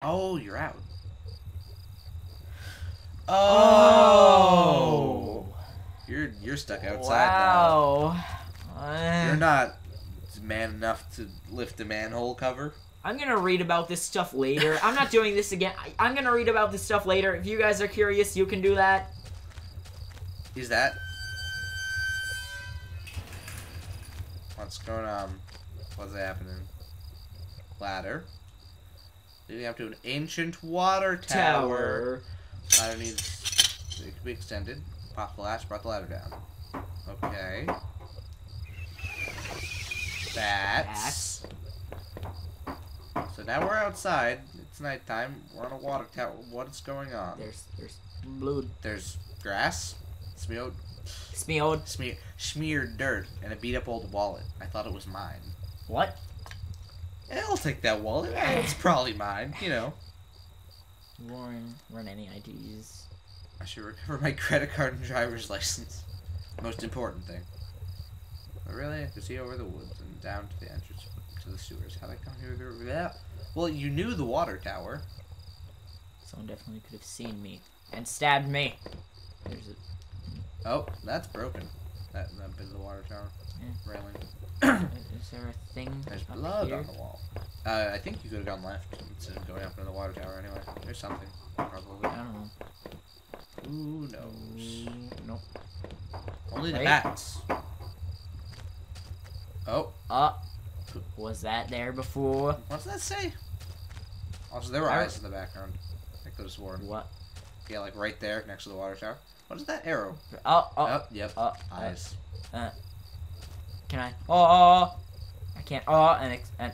Oh, you're out. Oh. You're stuck outside now. Wow. You're not man enough to lift a manhole cover. I'm gonna read about this stuff later. I'm not doing this again. I'm gonna read about this stuff later. If you guys are curious, you can do that. Is that? What's going on? What's happening? Ladder. Leading up to an ancient water tower. Ladder needs it to be extended. Pop the latch, brought the ladder down. Okay. That's. So now we're outside. It's nighttime. We're on a water tower. What's going on? There's blood. There's grass. Smeared dirt and a beat up old wallet. I thought it was mine. What? Yeah, I'll take that wallet. It's probably mine, you know. Warren, run any IDs. I should recover my credit card and driver's license. Most important thing. But really, I could see over the woods and down to the entrance to the sewers. How'd I come here? Yeah. Well, you knew the water tower. Someone definitely could have seen me and stabbed me. There's a... Oh, that's broken. That bit of the water tower. Yeah. Railing. Is there a thing There's up blood here? on the wall. I think you could have gone left instead of going up into the water tower anyway. There's something, probably. I don't know. Who knows? Nope. Only the Wait. bats. Oh. Was that there before? What's that say? Also, there were eyes in the background. I could have sworn. What? Yeah, like right there next to the water tower. What is that arrow? Yep. Eyes. Can I? I can't. Spend. Yeah,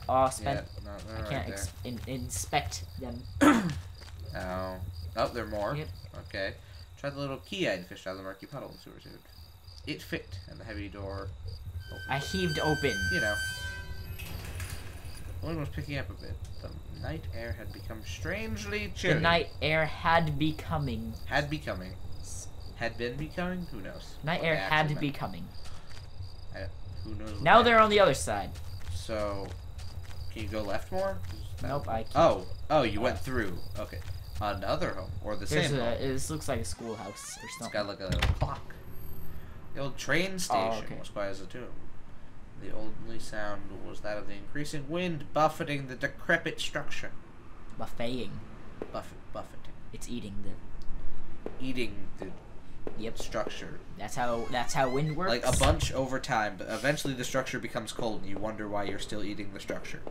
no, I right can't there. inspect them. Oh. Oh, there are more. Yep. Okay. Try the little key I'd fished out of the murky puddle in the sewer tube. It fit, and the heavy door opened. I heaved open. You know. The wind was picking up a bit. The night air had become strangely chilly. The night air had becoming. Had becoming. Had been becoming? Who knows? Night air had becoming. Who knows? Now they're on the other side. So, can you go left more? Nope, I can't. Oh, you went through. Okay. Another home. Or the same home. This looks like a schoolhouse or It's something. got like a clock. The old train station was quiet as a tomb. The only sound was that of the increasing wind buffeting the decrepit structure. Buffeting. Buffeting. It's eating the structure. That's how wind works. Like a bunch over time, but eventually the structure becomes cold and you wonder why you're still eating the structure.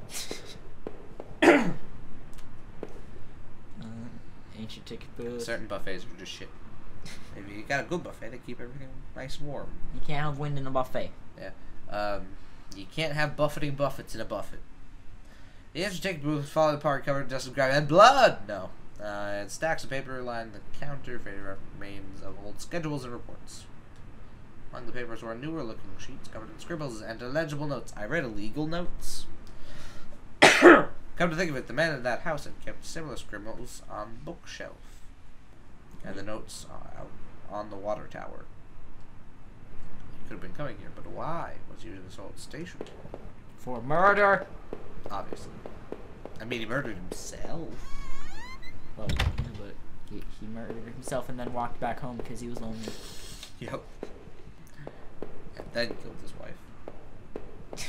Ancient ticket booth. Certain buffets are just shit. Maybe you got a good buffet to keep everything nice and warm. You can't have wind in a buffet. Yeah. You can't have buffeting buffets in a buffet. The ancient ticket booth was falling apart, covered in dust and grime and blood! No. And stacks of paper lined the counter, faded remains of old schedules and reports. Among the papers were newer looking sheets covered in scribbles and illegible notes. I read illegal notes. Come to think of it, the man in that house had kept similar scribbles on the bookshelf. And the notes out on the water tower. He could have been coming here, but why was he using this old station? For murder! Obviously. I mean, he murdered himself. Well, yeah, but he murdered himself and then walked back home because he was lonely. Yep. And then killed his wife.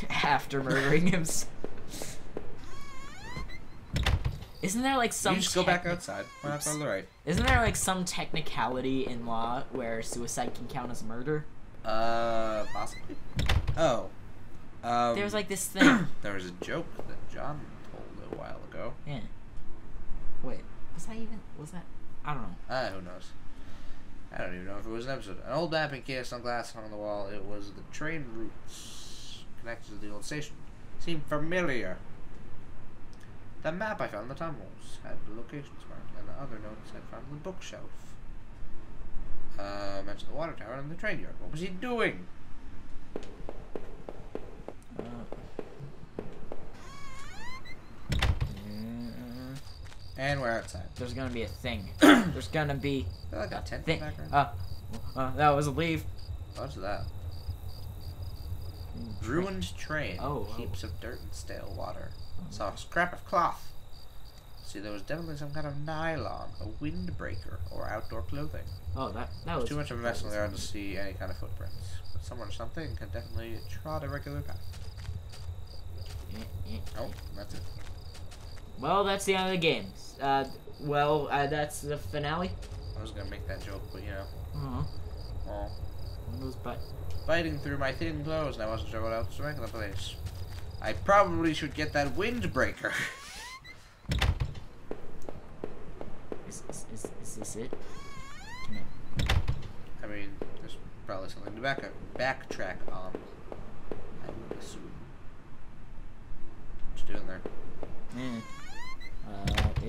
After murdering himself. Isn't there like some... You just go back outside. Why not go to the right? Isn't there like some technicality in law where suicide can count as murder? Possibly. Oh. There was like this thing. There was a joke that John told a while ago. Yeah. Wait. Was that? I don't know. Who knows? I don't even know if it was an episode. An old map encased on glass hung on the wall. It was the train routes connected to the old station. Seemed familiar. The map I found in the tunnels had the locations marked, and the other notes had found on the bookshelf. Mentioned the water tower and the train yard. What was he doing? And we're outside. There's gonna be a thing. There's gonna be Is there like a tent thing. in the background? That was a leaf. What's that? Ruined train. Heaps of dirt and stale water. Saw a scrap of cloth. See, there was definitely some kind of nylon, a windbreaker, or outdoor clothing. Oh, that was Too much of a messing around to see any kind of footprints. But someone or something can definitely trot a regular path. Oh, that's it. Well, that's the end of the game. That's the finale. I was gonna make that joke, but you know. Oh. Windows but Biting through my thin clothes, and I wasn't sure what else to make of the place. I probably should get that windbreaker. Is this it? I mean, there's probably something to backtrack on. I would assume. What you doing there?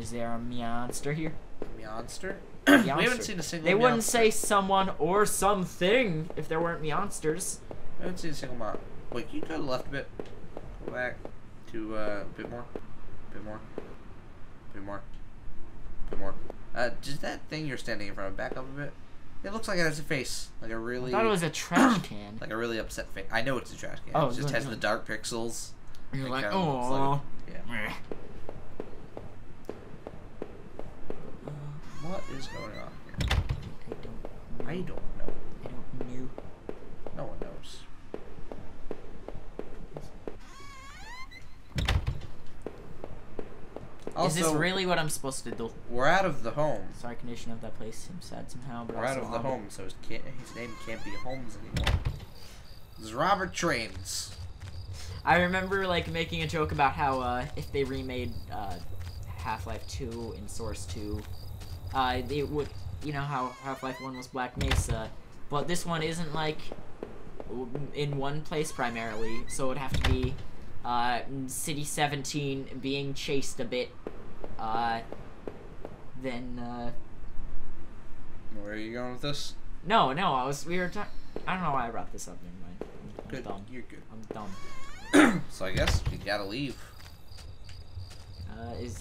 Is there a monster here? Monster? Meowster. We haven't seen a single. They wouldn't meowster. say someone or something if there weren't monsters. I haven't seen a single mon. Wait, can you go to the left a bit? Go back to a bit more. Bit more. Bit more. Bit more. Does that thing you're standing in front of back up a bit? It looks like it has a face. Like a really. I thought it was a trash can. Like a really upset face. I know it's a trash can. Oh, it just has good. the dark pixels. And you're It like, kinda looks oh. Yeah. What is going on here? I don't know. I don't know. No one knows. Also, Is this really what I'm supposed to do? we're out of the home. Sorry, condition of that place seems sad somehow, but We're out also of the haunted. home, so his name can't be Holmes anymore. This is Robert Trains. I remember like making a joke about how if they remade Half-Life 2 in Source 2, they would, you know how Half-Life 1 was Black Mesa, but this one isn't like in one place primarily, so it'd have to be City 17 being chased a bit. Then Where are you going with this? no, we were talking. I don't know why I brought this up. Never mind. I'm Good. dumb. You're good. I'm dumb. So I guess you gotta leave. Is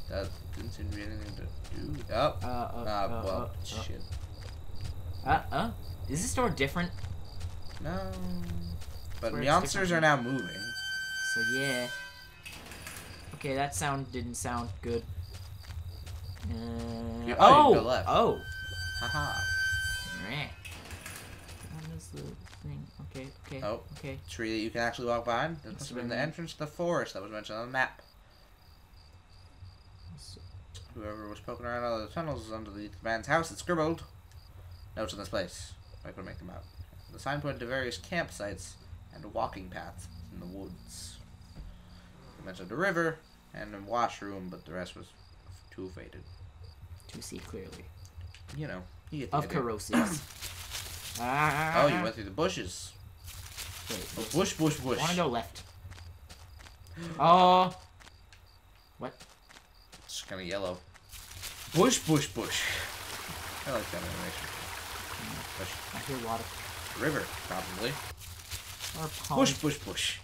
That didn't seem to be anything to do. Oh. Shit. Is this door different? No. But Where it's monsters are different. now moving. So yeah. Okay, that sound didn't sound good. You Oh! go left. Oh! Haha. Meh. What is the thing? Okay, okay, Oh. okay. Tree that you can actually walk behind. This Must must have have been been the entrance to the forest that was mentioned on the map. Whoever was poking around all the tunnels underneath the man's house had scribbled notes on this place. I could make them out. The sign pointed to various campsites and walking paths in the woods. They mentioned a river and a washroom, but the rest was too faded. To see clearly. You know, you get the Of idea. corrosives. Oh, you went through the bushes. Wait, Oh, bush. I wanna go left. Oh! What? It's kind of yellow. Bush. I like that animation. Bush. I hear water. River, probably. Or pond. Bush.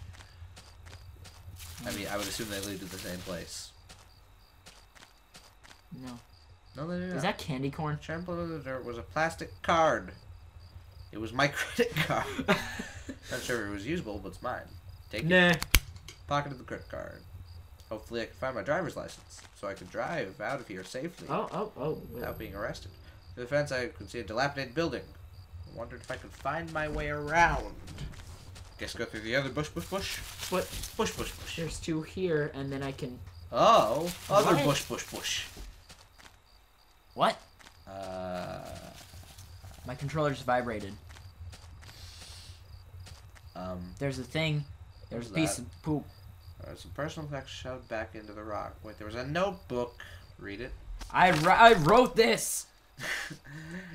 I mean, I would assume they lead to the same place. No. No, they do not. Is that candy corn? Trampled in the dirt was a plastic card. It was my credit card. Not sure if it was usable, but it's mine. Take it. Nah. Pocketed the credit card. Hopefully I can find my driver's license, so I can drive out of here safely Oh. without being arrested. To the fence, I could see a dilapidated building. I wondered if I could find my way around. Guess go through the other bush. What? Bush. There's two here, and then I can... Oh, other What? bush. What? My controller just vibrated. There's a thing. There's a What's piece that? of poop. Some personal effects shoved back into the rock. Wait, there was a notebook. Read it. I wrote this!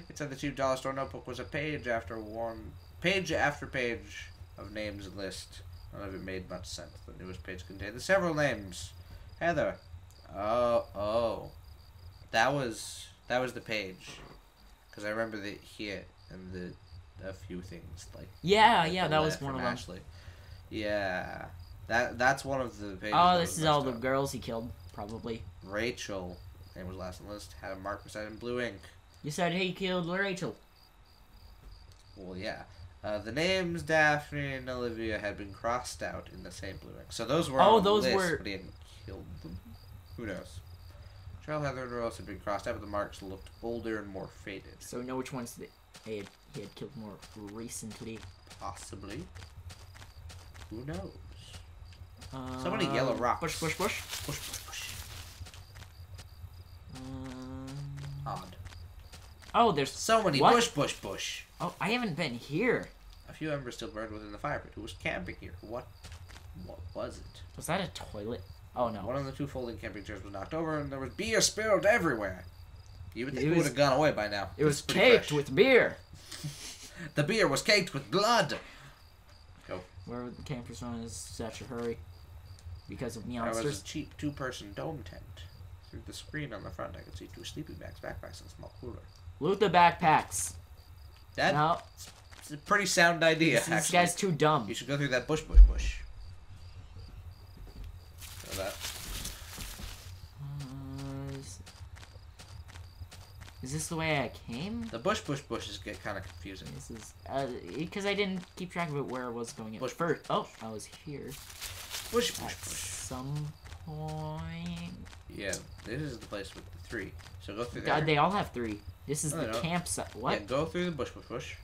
It said the cheap dollar store notebook was a page after page of names and list. None of it made much sense. The newest page contained the several names. Heather. Oh. That was the page. Because I remember the hit and a few things like. Yeah, the that was letter one of from them. Ashley. Yeah. That's one of the pages. Oh, that this was is all messed the up. girls he killed, probably. Rachel, name was last on the list, had a mark beside in blue ink. You said he killed Rachel. Well, yeah. The names Daphne and Olivia had been crossed out in the same blue ink. So those were Oh, on the those list, were- but he hadn't killed them. Who knows? Trailhead and rows had been crossed out, but the marks looked older and more faded. So we know which ones he had killed more recently. Possibly. Who knows? So many yellow rocks. Bush, bush, bush. Bush, bush, bush. Odd. Oh, there's so many what? bush, bush, bush. Oh, I haven't been here. A few embers still burned within the fire pit. Who was camping here? What was it? Was that a toilet? Oh no. One of the 2 folding camping chairs was knocked over, and there was beer spilled everywhere. You would think it would have gone away by now. It was caked with beer. The beer was caked with blood. Go. Where the campers run in such a hurry? Because of There monsters? was a cheap 2-person dome tent. Through the screen on the front, I could see 2 sleeping bags, backpacks, and a small cooler. Loot the backpacks. That's a pretty sound idea, This actually. guy's too dumb. You should go through that bush, bush, bush. So that. Is this the way I came? The bush, bush, bushes get kind of confusing. This is because I didn't keep track of it where I was going at Bush, first. Oh, I was here. Bush, bush, At bush. some point. Yeah, this is the place with the 3. So go through there. God, they all have 3. This is No, the they don't. campsite. What? Yeah, go through the bush, bush, bush.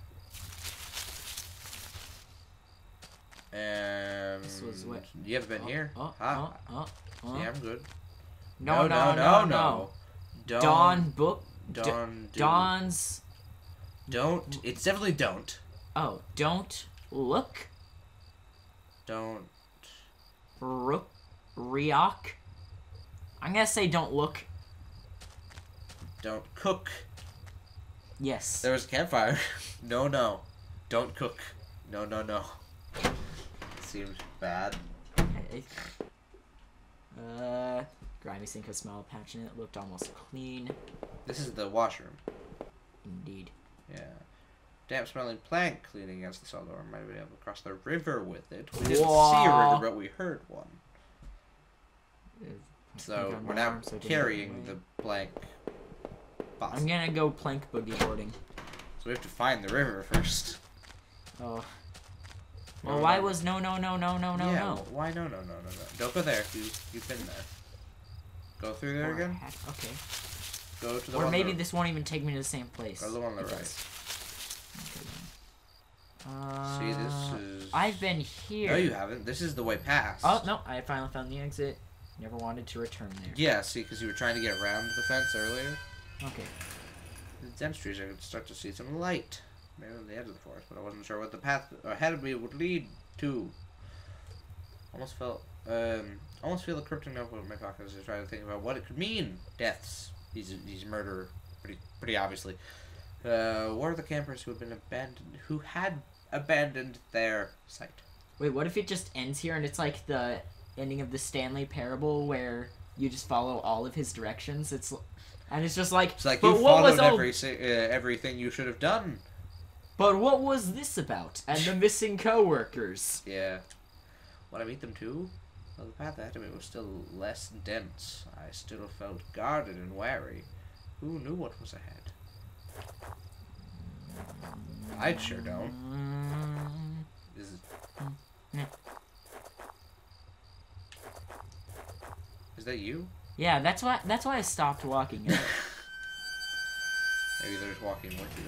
And This was what? you haven't been here? Oh, Huh? oh. Yeah, I'm good. No. Dawn book. Dawn's. Don't. It's definitely don't. Oh, don't look. Don't. Riok. I'm gonna say don't look. Don't cook. Yes. There was a campfire. No. Don't cook. No. Seems bad. Grimy sink of smell patch in it. Looked almost clean. This is the washroom. Indeed. Yeah. Damp smelling plank leaning against the cell door. Might have been able to cross the river with it. We didn't see a river, but we heard one. So we're now carrying the plank box. I'm gonna go plank boogie boarding. So we have to find the river first. Oh. Well, why was no? Yeah, why no? Don't go there. You've been there. Go through there again. Okay. Go to the Or one maybe that- this won't even take me to the same place. Go to the one on the It right. does. See, this is... I've been here. No, you haven't. This is the way past. Oh, no. I finally found the exit. Never wanted to return there. Yeah, see, because you were trying to get around the fence earlier. Okay. The dense trees, I could start to see some light. Maybe on the edge of the forest, but I wasn't sure what the path ahead of me would lead to. Almost feel a cryptic notebook in my pocket as I try to think about what it could mean. Deaths. He's murderer, pretty obviously. Were the campers who had abandoned their site? Wait, what if it just ends here and it's like the ending of the Stanley Parable where you just follow all of his directions? It's just like, It's like but you what was followed everything you should have done. But what was this about? And the missing co-workers. Yeah. Would I meet them too? Well, the path ahead of me was still less dense. I still felt guarded and wary. Who knew what was ahead? I sure don't. Is that you? Yeah, that's why I stopped walking. Maybe they're just walking with you.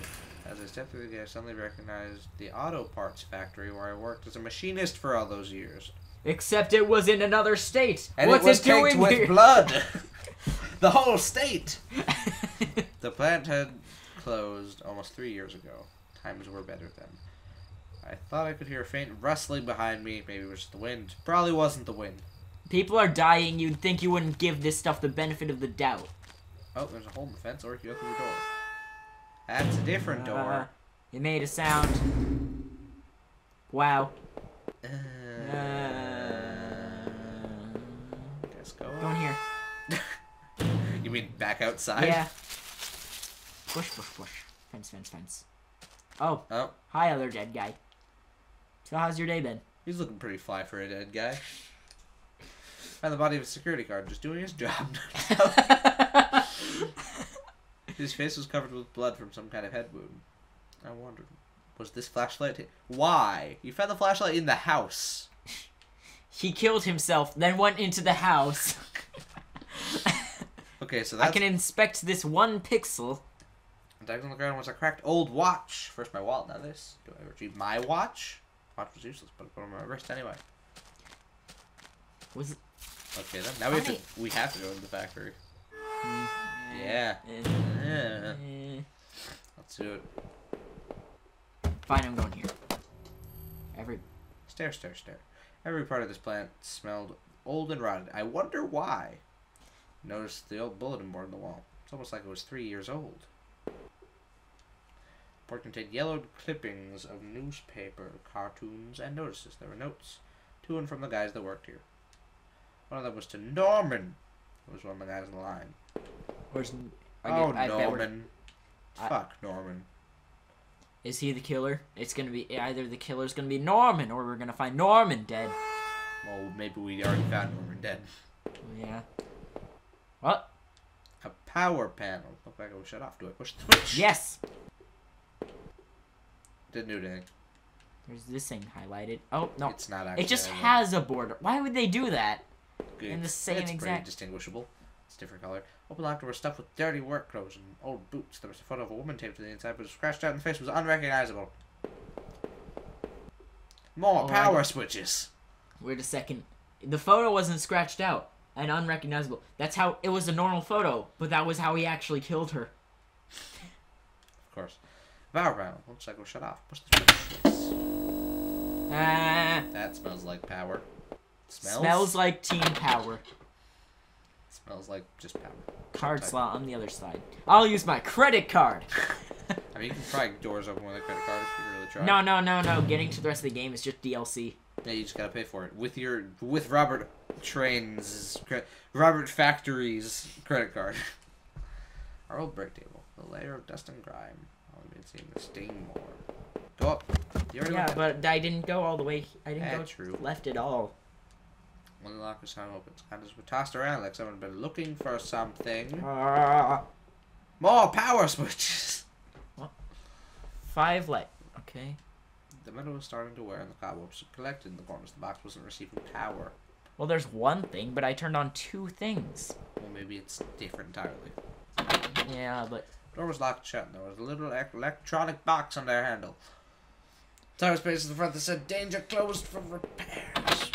As I stepped through the gate, I suddenly recognized the auto parts factory where I worked as a machinist for all those years. Except it was in another state. And What's it was it doing caked with here? blood. The whole state. The plant had closed almost 3 years ago. Times were better then. I thought I could hear a faint rustling behind me. Maybe it was just the wind. Probably wasn't the wind. People are dying. You'd think you wouldn't give this stuff the benefit of the doubt. Oh, there's a hole in the fence, or you go through the door. That's a different door. It made a sound. Wow. Guess go Go in here. You mean back outside? Yeah. Push. Fence. Oh. Oh, Hi, other dead guy. So how's your day been? he's looking pretty fly for a dead guy. Found the body of a security guard just doing his job. His face was covered with blood from some kind of head wound. I wondered, was this flashlight... Why? You found the flashlight in the house. He killed himself, then went into the house. Okay, so I that's... can inspect this 1 pixel. Digging on the ground was a cracked old watch. First my wallet, now this. Do I retrieve my watch? Watch was useless, but I put it on my wrist anyway. Was it? Okay then, now we have to go into the factory. Yeah. Yeah. Let's do it. Fine, I'm going here. Stare, stare, stare. Every part of this plant smelled old and rotted. I wonder why. Notice the old bulletin board on the wall. It's almost like it was 3 years old. The board contained yellowed clippings of newspaper, cartoons, and notices. There were notes to and from the guys that worked here. One of them was to Norman, who was one of the guys in the line. Norman. Fuck Norman. Is he the killer? It's gonna be either the killer's gonna be Norman, or we're gonna find Norman dead. Well, maybe we already found Norman dead. Yeah. What? A power panel. Looked like it was shut off. Do I push the switch? Yes! Didn't do anything. There's this thing highlighted. Oh, no. It's not actually. It just highlighted. has a border. Why would they do that? Good. In the same it's exact... pretty distinguishable. It's a different color. Open locker was stuffed with dirty work clothes and old boots. There was a photo of a woman taped to the inside, but scratched out in the face was unrecognizable. More power switches. Wait a second. The photo wasn't scratched out and unrecognizable. That's how... It was a normal photo, but that was how he actually killed her. Of course. Power panel. Looks like it was shut off. Push the switch. That smells like power. Smells like Teen Power. Smells like just power. Card slot on the other side. I'll use my credit card. I mean, you can pry doors open with a credit card if you really try. No. Getting to the rest of the game is just DLC. Yeah, you just gotta pay for it with Robert Factory's credit card. Our old break table, the layer of dust and grime. I've been seeing the stain more. Go up. Yeah, but I didn't go all the way. I didn't go true. left at all. When the locker sign opens, candles were tossed around like someone had been looking for something. More power switches. What? 5 light. Okay. The metal was starting to wear and the cobwebs collected in the corners. The box wasn't receiving power. Well, there's one thing, but I turned on 2 things. Well, maybe it's different entirely. Yeah, but... The door was locked shut and there was a little electronic box on their handle. Tower space in the front that said, "Danger closed for repairs."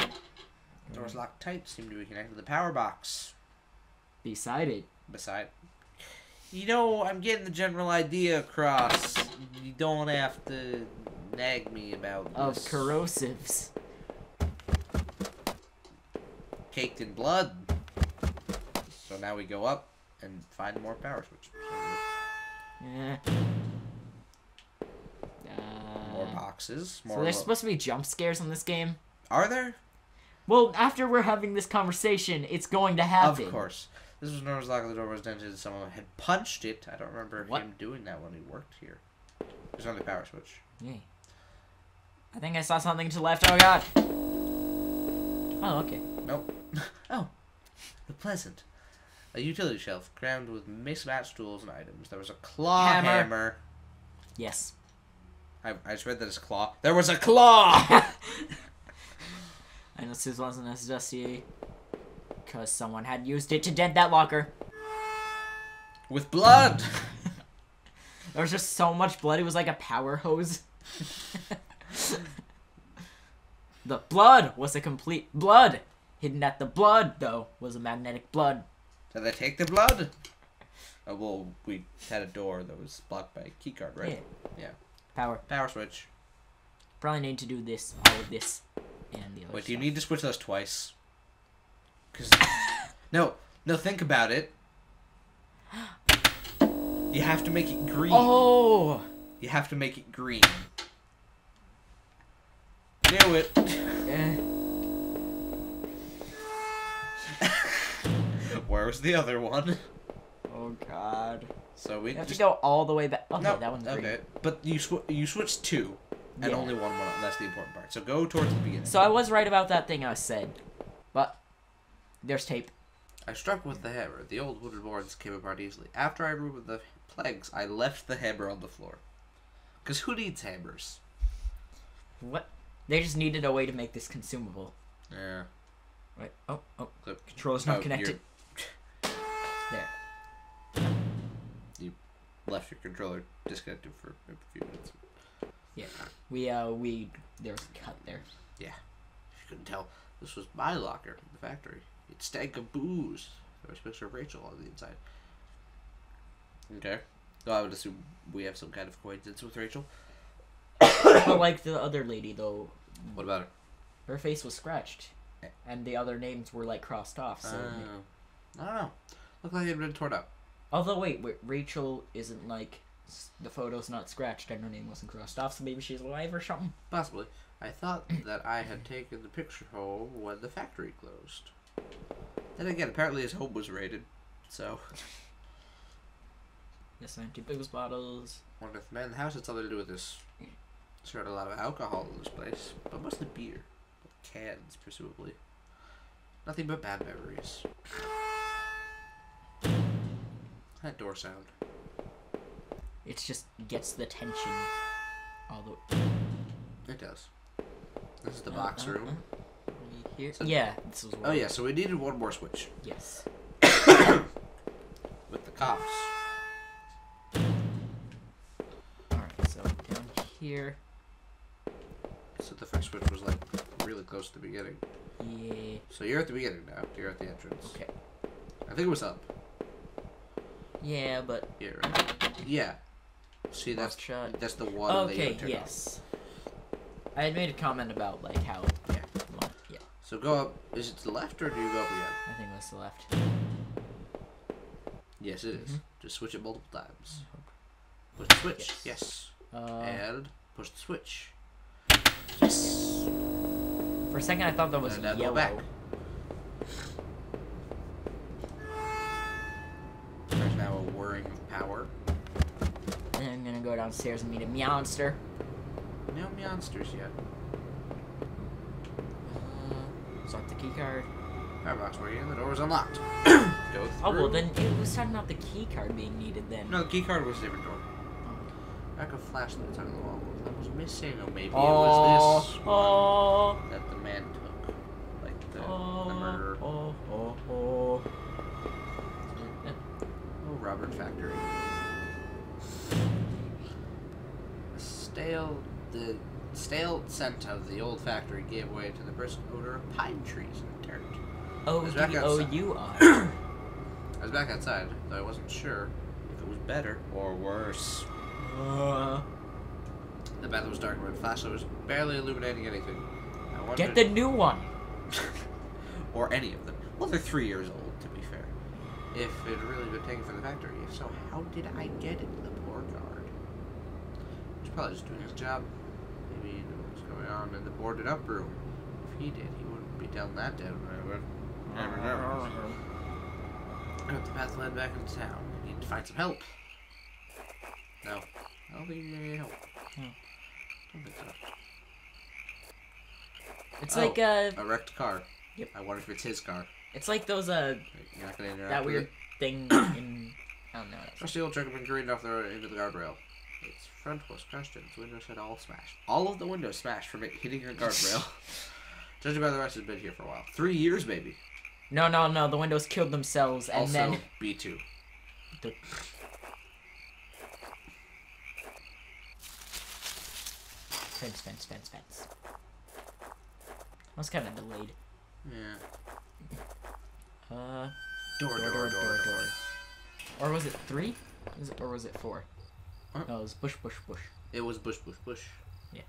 The door was locked tight, seemed to be connected to the power box. Beside it. You know, I'm getting the general idea across. You don't have to nag me about this. Of corrosives. Caked in blood. So now we go up and find more power switches. Yeah. More boxes. So there's supposed to be jump scares in this game? Are there? Well, after we're having this conversation, it's going to happen. Of course. This was Nora's lock. The door was dented. Someone had punched it. I don't remember him doing that when he worked here. There's only power switch. Yeah. I think I saw something to the left. Oh, God. Oh, okay. Nope. Oh. The pleasant. A utility shelf crammed with mismatched tools and items. There was a claw hammer. Yes. I just read that as claw. There was a claw! I know this wasn't as dusty because someone had used it to dent that locker. With blood! There was just so much blood, it was like a power hose. The blood was a complete blood. Hidden at the blood, though, was a magnetic blood. Did they take the blood? Oh, well, we had a door that was blocked by a keycard, right? Yeah. Power. Power switch. Probably need to do this, all of this, and the other Wait, do you stuff. need to switch those twice? Because... No, think about it. You have to make it green. Oh! You have to make it green. Do it. Where's the other one? Oh, God. So we have to go all the way back. Okay, no, that one's green. Okay, but you switched 2, and only one went up. That's the important part. So go towards the beginning. So I was right about that thing I said, but there's tape. I struck with the hammer. The old wooden boards came apart easily. After I removed the plagues, I left the hammer on the floor. Because who needs hammers? What? They just needed a way to make this consumable. Yeah. Right. Oh. Controller's not connected. There. left your controller disconnected for a few minutes. Yeah, there was a cut there. Yeah, if you couldn't tell, this was my locker in the factory. It stank of booze. There was a picture of Rachel on the inside. Okay. So I would assume we have some kind of coincidence with Rachel. But like the other lady, though. What about her? Her face was scratched. And the other names were, like, crossed off, so... I don't know. Looked like it had been torn up. Although, wait, Rachel isn't, like... The photo's not scratched and her name wasn't crossed off, so maybe she's alive or something? Possibly. I thought that I had taken the picture home when the factory closed. Then again, apparently his home was raided, so... Yes, empty booze bottles. Wonder if the man in the house had something to do with this. Sure had a lot of alcohol in this place, but mostly beer. Cans, presumably. Nothing but bad memories. That door sound. It just gets the tension. Although... It does. This is the box room. Here? So, yeah, this was one. Oh yeah, so we needed one more switch. Yes. With the cops. Alright, so down here. So the first switch was like really close to the beginning. Yeah. So you're at the beginning now. You're at the entrance. Okay. I think it was up. Yeah, but... Yeah, right. Yeah. See, that's the one that you okay, turn yes. I had made a comment about, like, how... Yeah. Yeah. So go up. Is it to the left or do you go up again? I think that's the left. Yes, it is. Mhm. Just switch it multiple times. Push the switch. Yes. And push the switch. Yes. For a second, I thought that was And now yellow. go back. There's now a whirring of power. And I'm gonna go downstairs and meet a meowster. No monsters yet. Start the key card. Firebox where in. The door was unlocked. Go through. Oh, well, then it was talking about the key card being needed then. No, the key card was a different door. Like a flashlight on the wall. That was missing, or maybe it Oh, was this one oh, that the man took. Like the oh, murderer. oh. Oh, Robert Factory. The stale scent of the old factory gave way to the brisk odor of pine trees and dirt. Oh, back outside. you are. I was back outside, though I wasn't sure if it was better or worse. The bathroom was dark, but the flashlight was barely illuminating anything. I wondered... Get the new one. Or any of them. Well, they're 3 years old, to be fair. If it had really been taken from the factory. If so, how did I get it? The poor guard. He's probably just doing his job. Maybe he knew what was going on in the boarded up room. If he did, he wouldn't be telling that down when I would. Never know. I got the path led back into town. I need to find some help. No. I don't think you need any help. No. Don't think so. It's like a wrecked car. Yep. I wonder if it's his car. It's like those You're not gonna interact that with weird it? thing in I don't know. Trusty old truck had been careened off the road into the guardrail. Its front was crushed and its windows had all smashed. All of the windows smashed from it hitting a guardrail. Judging by the rest, it's been here for a while. 3 years, maybe. No. The windows killed themselves, and also, then B2. the... Fence. I was kind of delayed. Yeah. Door. Or was it 3? Or was it 4? What? No, it was bush. It was bush. Yeah.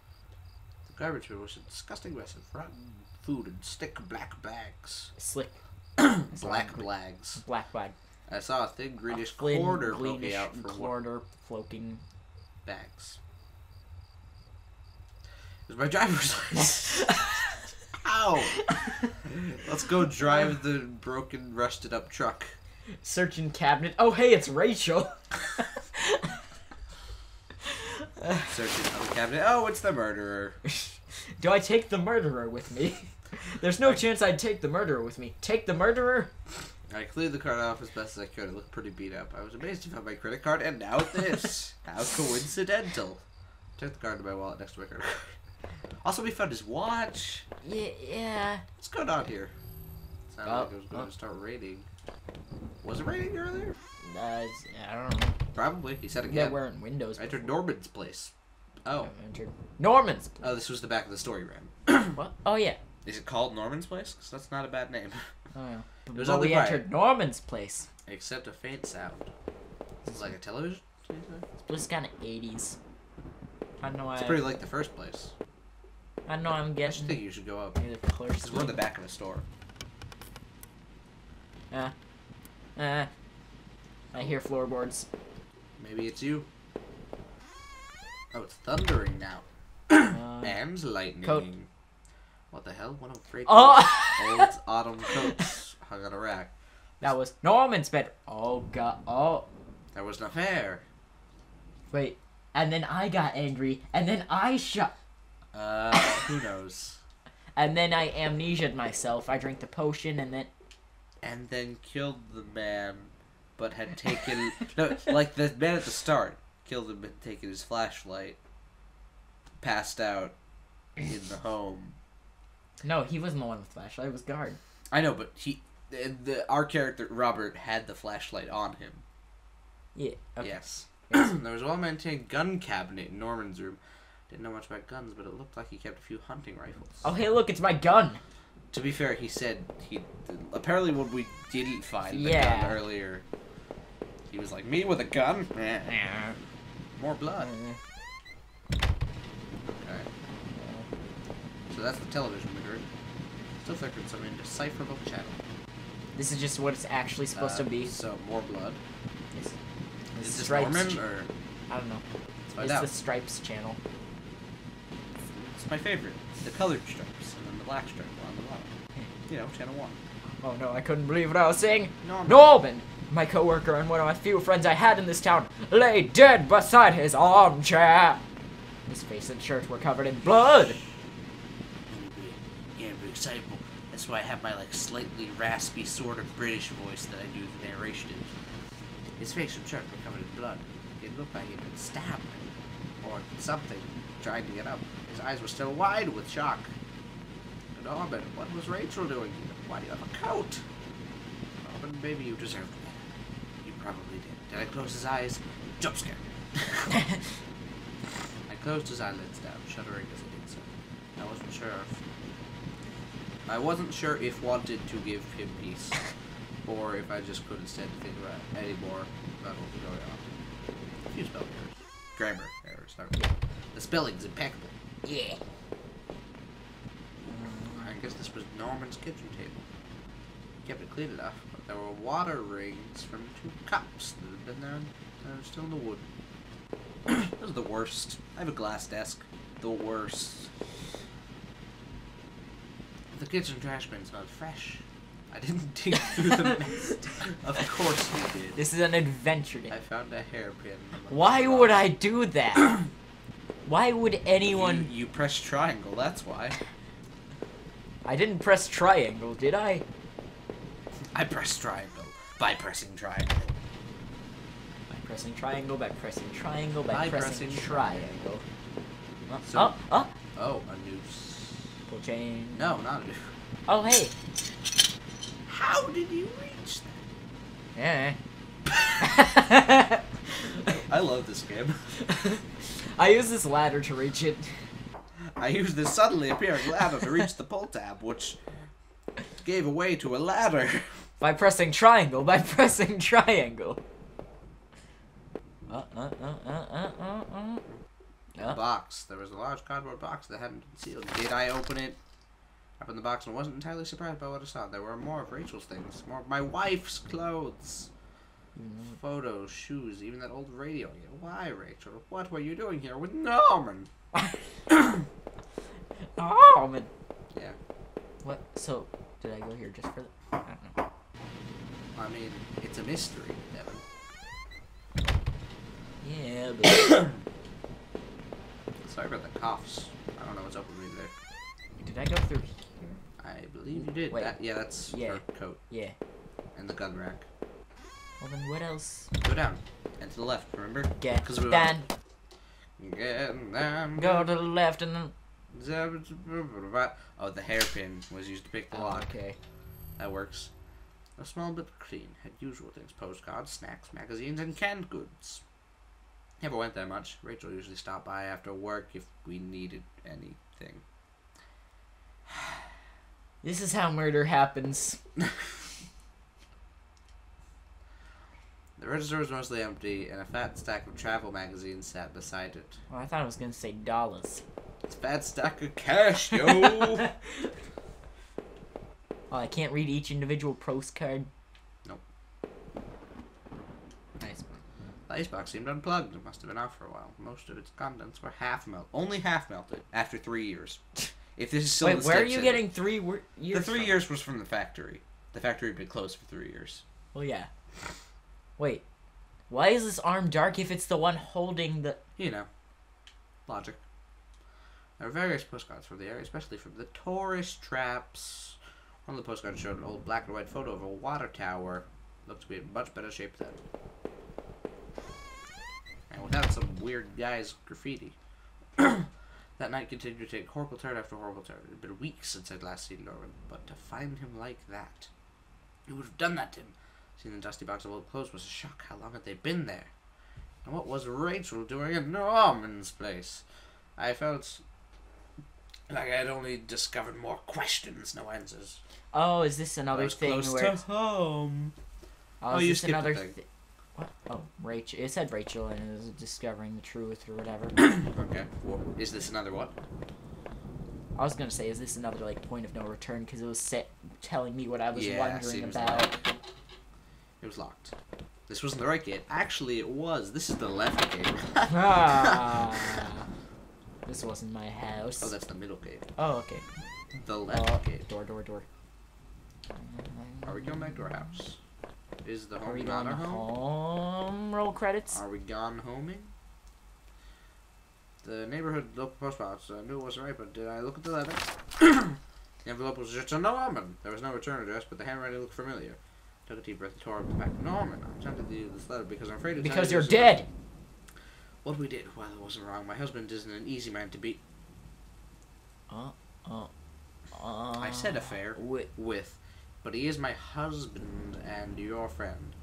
The garbage bin was a disgusting mess of rotten food and stick black bags. Slick. Black bags. Black bag. I saw a thin greenish Thin, quarter greenish poking out from one quarter floating. bags. It was my driver's license. Ow! Let's go drive the broken, rusted up truck. Searching cabinet. Oh, hey, it's Rachel. Searching on the cabinet. Oh, it's the murderer. Do I take the murderer with me? There's no chance I'd take the murderer with me. Take the murderer? I cleared the card off as best as I could. It looked pretty beat up. I was amazed to find my credit card, and now this. How coincidental. Took the card to my wallet next to my credit card. Also, we found his watch. Yeah. What's going on here? Sounded like it was going to start raining. Was it raining earlier? I don't know. Probably. He said There again. weren't windows. I entered Norman's place. Oh. I entered Norman's. Oh, this was the back of the story, What? Oh yeah. Is it called Norman's place? Because that's not a bad name. Oh yeah. It was But only we quiet. entered Norman's place. Except a faint sound. This is like a television? This place is kind of 80s. I don't know why. It's pretty like the first place. I know I'm I getting. should think you should go up. Near the color Because we're in the scheme. back of a store. I hear floorboards. Maybe it's you. Oh, it's thundering now. And lightning. Coat. What the hell? One of Franklin's Oh! old autumn coats hung on a rack. That was Norman's bed. Oh god. Oh. There was an affair. Wait. And then I got angry. And then I shot. Who knows? And then I amnesia'd myself. I drank the potion and then. And then killed the man, but had taken... no, like the man at the start. Killed him and taken his flashlight. Passed out in the home. No, he wasn't the one with the flashlight. It was guard. I know, but our character, Robert, had the flashlight on him. Yeah. Okay. Yes. There was a well-maintained gun cabinet in Norman's room. Didn't know much about guns, but it looked like he kept a few hunting rifles. Oh hey, look! It's my gun. To be fair, he said he... Apparently when we didn't find the Yeah. gun earlier, he was like, me with a gun? More blood. Okay. So that's the television we heard. Still flickering some indecipherable channel. This is just what it's actually supposed to be. So, more blood. Yes. Is this Stripes. Norman, or... I don't know. Let's find It's out. the Stripes channel. It's my favorite. The colored stripes, and then the black stripe on the bottom. You know, channel 1. Oh no, I couldn't believe what I was saying. Norman. Norman! My coworker and one of my few friends I had in this town lay dead beside his armchair. His face and shirt were covered in blood. Yeah, be excitable. That's why I have my, like, slightly raspy sort of British voice that I do the narration in. His face and shirt were covered in blood. It looked like he'd been stabbed. Or something. Trying to get up. His eyes were still wide with shock. Norman, what was Rachel doing here? Why do you have a coat? Norman, baby, you deserved it. You probably did. Did I close his eyes? Jump scare. I closed his eyelids down, shuddering as I did so. I wasn't sure if wanted to give him peace, or if I just couldn't stand to think about any more about what was going on. A few spelling errors. Grammar errors. The spelling's impeccable. Yeah. I guess this was Norman's kitchen table. He kept it clean enough, but there were water rings from 2 cups that had been there and they were still in the wood. This is the worst. I have a glass desk. The worst. The kitchen trash bin's not fresh. I didn't dig through the mess. Of course you did. This is an adventure game. I found a hairpin. Why would I do that? Why would anyone... You pressed triangle, that's why. I didn't press triangle, did I? I pressed triangle by pressing triangle. By pressing triangle, by pressing triangle, by By pressing pressing triangle. So- Oh, Oh, a noose. pull chain. No, not a noose. Oh, hey. How did you reach Yeah. that? I love this game. I use this ladder to reach it. I used this suddenly appearing ladder to reach the pull tab, which gave away to a ladder. By pressing triangle, by pressing triangle. A box. There was a large cardboard box that hadn't been sealed. Did I open it? I opened the box and wasn't entirely surprised by what I saw. There were more of Rachel's things. More of my wife's clothes. Photos, shoes, even that old radio. Why, Rachel? What were you doing here with Norman? Norman. Yeah. What? So, did I go here just for the... I don't know. I mean, it's a mystery, Devin. Yeah, but... Sorry about the coughs. I don't know what's up with me there. Did I go through here? I believe you did. Wait. Yeah, that's Yeah. her coat. Yeah. And the gun rack. Well, then what else? Go down. And to the left, remember? Get 'Cause we down. Get down. Go to the left and then... Oh, the hairpin was used to pick the lock. okay. That works. A small bit clean. Had usual things: postcards, snacks, magazines, and canned goods. Never went there much. Rachel usually stopped by after work if we needed anything. This is how murder happens. The register was mostly empty, and a fat stack of travel magazines sat beside it. Well, I thought I was gonna say dollars. It's a fat stack of cash, yo! Oh, I can't read each individual postcard. Nope. Nice. The icebox seemed unplugged. It must have been off for a while. Most of its contents were only half melted after 3 years. If this is still Wait, where are you getting 3 years? The 3 from? years was from the factory. The factory had been closed for 3 years. Well, yeah. Wait, why is this arm dark if it's the one holding the... You know. Logic. There were various postcards from the area, especially from the tourist traps. One of the postcards showed an old black and white photo of a water tower. Looked to be in much better shape then. And without some weird guy's graffiti. That night continued to take horrible turn after horrible turn. It had been weeks since I'd last seen Norman, but to find him like that... Who would have done that to him? Seeing the dusty box of old clothes was a shock. How long had they been there? And what was Rachel doing in Norman's place? I felt like I had only discovered more questions, no answers. Oh, is this another thing close where... to home. Oh, you is this skipped another the thing. What? Oh, Rachel. It said Rachel and it was discovering the truth or whatever. Okay. Well, is this another what? I was gonna say, is this another like point of no return? Because it was telling me what I was wondering seems about. like it was locked. This wasn't the right gate. Actually, it was. This is the left gate. This wasn't my house. Oh, that's the middle gate. Oh, okay. The left gate. Door. Are we going back to our house? Is the Are home we not going our home? home? Roll credits. Are we gone homing? The neighborhood local post box. I knew it wasn't right, but did I look at the letter? The envelope was just a Norman. There was no return address, but the handwriting looked familiar. Took a deep breath and tore up the back. Norman, I'm tempted to use this letter because I'm afraid to Because tell you're you dead. What we did, well, it wasn't wrong. My husband isn't an easy man to beat. I said affair with, but he is my husband and your friend.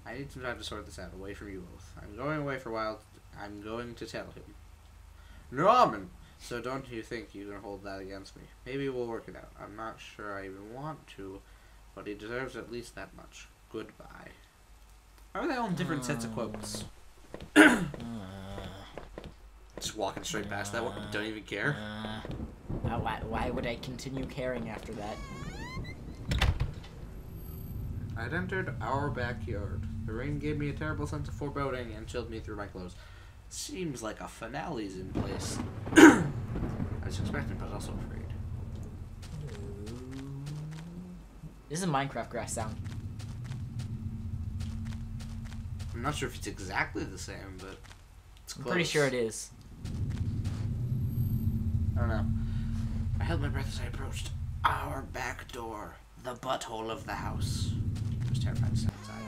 I need some time to sort this out, away from you both. I'm going away for a while. I'm going to tell him. Norman! So don't you think you can hold that against me? Maybe we'll work it out. I'm not sure I even want to, but he deserves at least that much. Goodbye. Why are they all in different sets of quotes? Just walking straight past that one. Don't even care. Why would I continue caring after that? I'd entered our backyard. The rain gave me a terrible sense of foreboding and chilled me through my clothes. Seems like a finale's in place. I was expecting, but also afraid. This is a Minecraft grass sound. I'm not sure if it's exactly the same, but it's close. I'm pretty sure it is. I don't know. I held my breath as I approached our back door, the butthole of the house. I was terrified to step inside.